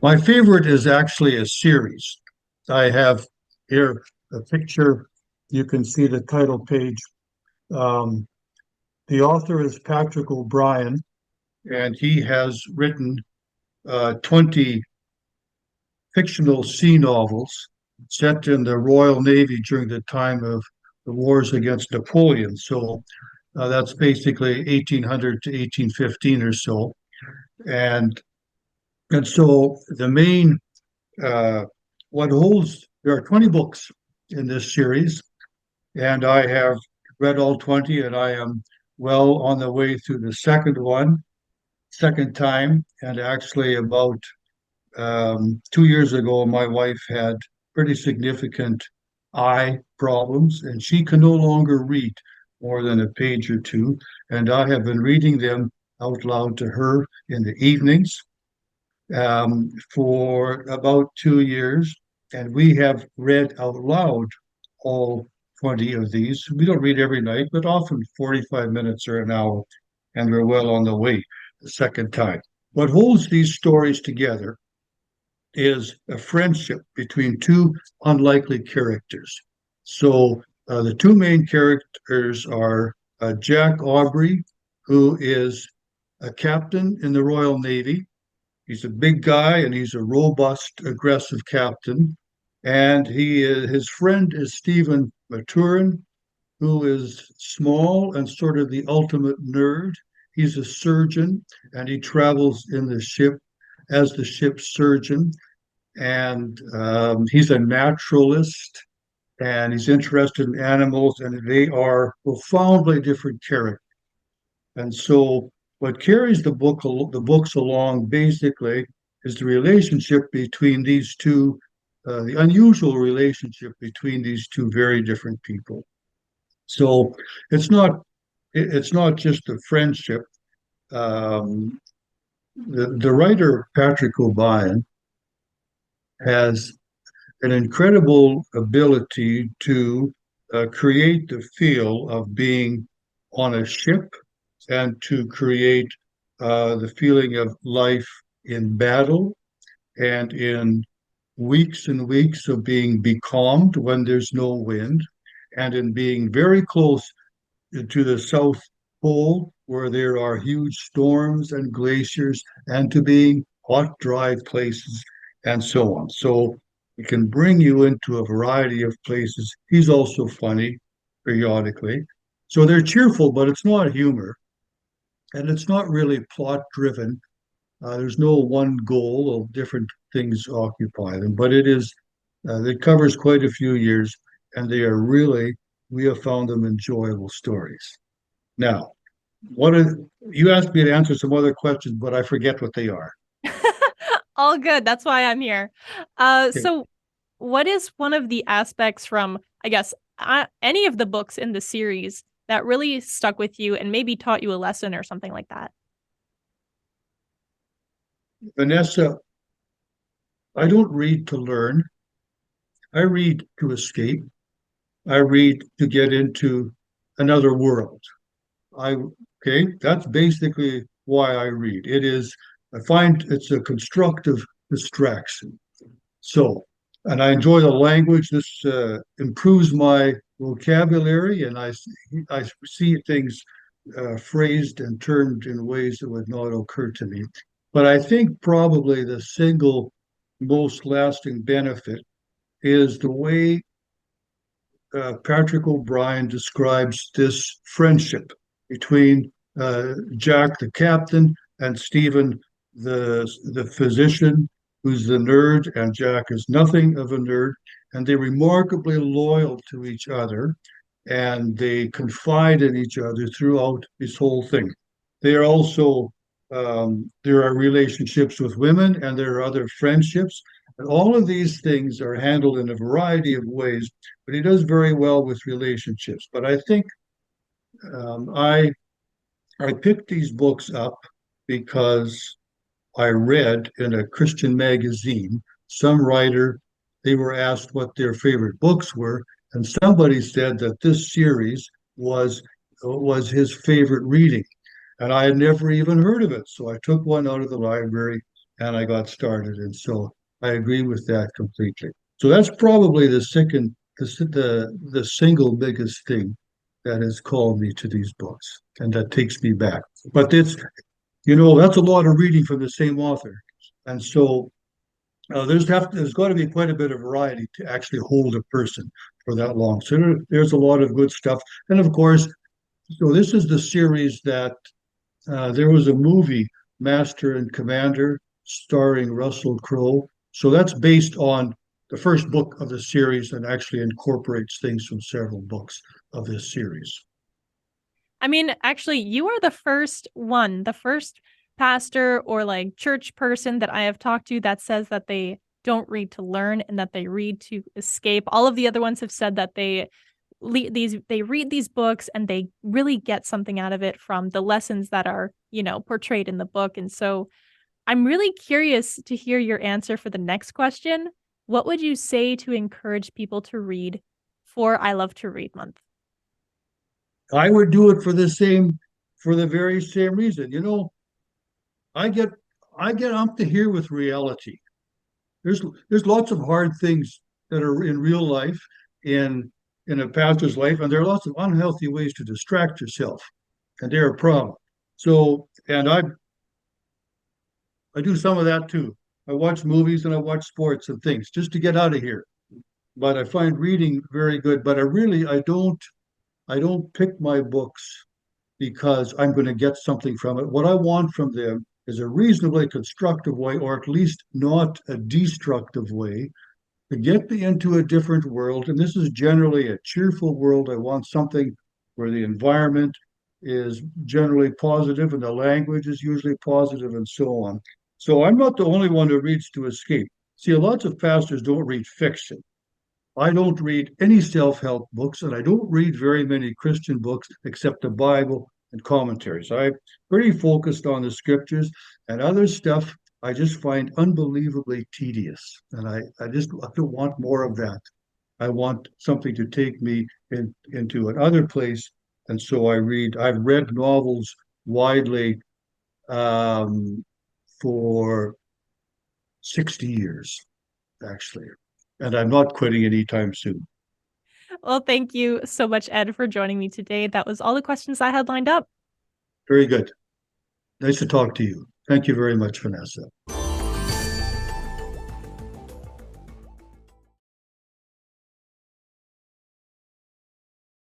My favorite is actually a series. I have here a picture. You can see the title page. Um, the author is Patrick O'Brien, and he has written 20 fictional sea novels set in the Royal Navy during the time of the wars against Napoleon. So that's basically 1800 to 1815 or so. And and so the main uh, what holds there are 20 books in this series, and I have read all 20, and I am well on the way through the second time. And actually, about 2 years ago, my wife had pretty significant eye problems, and she can no longer read more than a page or two. And I have been reading them out loud to her in the evenings for about 2 years. And we have read out loud all 20 of these. We don't read every night, but often 45 minutes or an hour, and we're well on the way the second time. What holds these stories together is a friendship between two unlikely characters. So the two main characters are Jack Aubrey, who is a captain in the Royal Navy. He's a big guy and he's a robust, aggressive captain. And his friend is Stephen Maturin, who is small and sort of the ultimate nerd. He's a surgeon and he travels in the ship as the ship's surgeon. And he's a naturalist and he's interested in animals, and they are profoundly different characters. And so, what carries the books along basically is the relationship between these two, the unusual relationship between these two very different people. So it's not it's not just a friendship. Um, the writer Patrick O'Brien has an incredible ability to create the feel of being on a ship and to create the feeling of life in battle and in weeks and weeks of being becalmed when there's no wind, and in being very close to the South Pole where there are huge storms and glaciers, and to being hot, dry places, and so on. So it can bring you into a variety of places. He's also funny periodically. So they're cheerful, but it's not humor. And it's not really plot driven. There's no one goal, of different things occupy them, but it covers quite a few years, and they are really, we have found them enjoyable stories. Now, what are you asked me to answer some other questions, but I forget what they are. All good. That's why I'm here. Okay. So what is one of the aspects from, I guess, any of the books in the series that really stuck with you and maybe taught you a lesson or something like that? Vanessa, I don't read to learn. I read to escape. I read to get into another world. I okay, that's basically why I read. I find it's a constructive distraction. So, and I enjoy the language. This improves my vocabulary, and I see things phrased and termed in ways that would not occur to me. But I think probably the single most lasting benefit is the way Patrick O'Brien describes this friendship between Jack, the captain, and Stephen, the physician, who's the nerd, and Jack is nothing of a nerd, and they're remarkably loyal to each other, and they confide in each other throughout this whole thing. They are also there are relationships with women, and there are other friendships, and all of these things are handled in a variety of ways. But he does very well with relationships. But I think um, I I picked these books up because I read in a Christian magazine some writer, they were asked what their favorite books were, and somebody said that this series was his favorite reading. And I had never even heard of it. So I took one out of the library and I got started. And so I agree with that completely. So that's probably the single biggest thing that has called me to these books and that takes me back. But that's a lot of reading from the same author. And so there's got to be quite a bit of variety to actually hold a person for that long. So there's a lot of good stuff. And of course, so this is the series that there was a movie, Master and Commander, starring Russell Crowe. So that's based on the first book of the series and actually incorporates things from several books of this series. I mean, actually, you are the first pastor or like church person that I have talked to that says that they don't read to learn and that they read to escape. All of the other ones have said that they read these books and they really get something out of it from the lessons that are, portrayed in the book. And so I'm really curious to hear your answer for the next question. What would you say to encourage people to read for I Love to Read Month? I would do it for the very same reason. I get I get up to here with reality. There's lots of hard things that are in real life, in a pastor's life, and there are lots of unhealthy ways to distract yourself, and they're a problem. So, and I do some of that too. I watch movies and I watch sports and things just to get out of here. But I find reading very good. But I don't pick my books because I'm going to get something from it. What I want from them is a reasonably constructive way, or at least not a destructive way, to get me into a different world. And this is generally a cheerful world. I want something where the environment is generally positive and the language is usually positive and so on. So I'm not the only one who reads to escape. See, lots of pastors don't read fiction. I don't read any self help books, and I don't read very many Christian books except the Bible and commentaries. I'm pretty focused on the scriptures, and other stuff I just find unbelievably tedious. And I don't want more of that. I want something to take me into another place. And so I've read novels widely um, for 60 years, actually. And I'm not quitting anytime soon. Well, thank you so much, Ed, for joining me today. That was all the questions I had lined up. Very good. Nice to talk to you. Thank you very much, Vanessa.